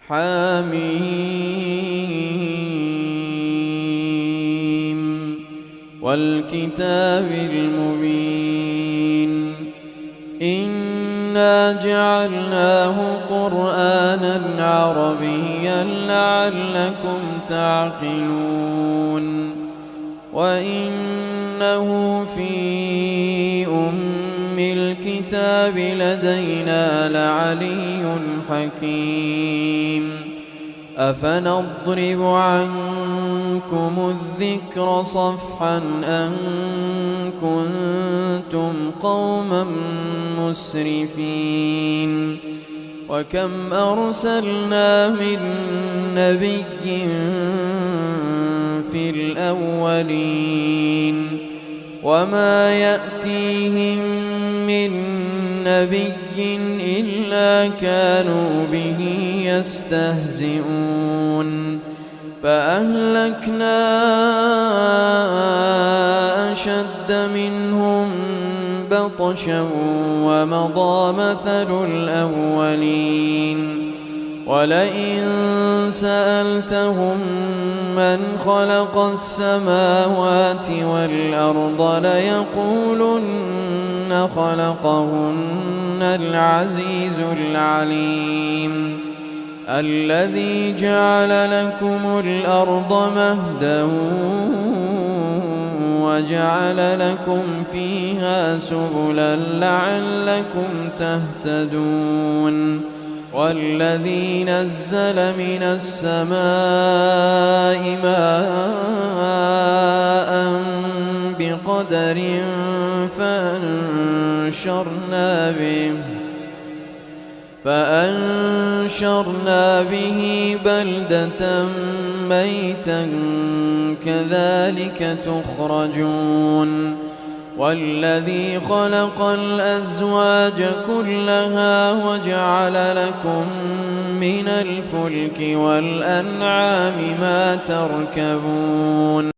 حميم والكتاب المبين إنا جعلناه قرآنا عربيا لعلكم تعقلون وإنه في الكتاب لدينا لعلي حكيم أفنضرب عنكم الذكر صفحا أن كنتم قوما مسرفين وكم أرسلنا من نبي في الأولين وما يأتيهم من نبي إلا كانوا به يستهزئون فأهلكنا أشد منهم بطشا ومضى مثل الأولين ولئن سألتهم من خلق السماوات والأرض ليقولن خلقهن العزيز العليم الذي جعل لكم الأرض مهدا وجعل لكم فيها سبلا لعلكم تهتدون والذي نزل من السماء ماء بقدر فأنشرنا به بلدة ميتا كذلك تخرجون والذي خلق الأزواج كلها وجعل لكم من الفلك والأنعام ما تركبون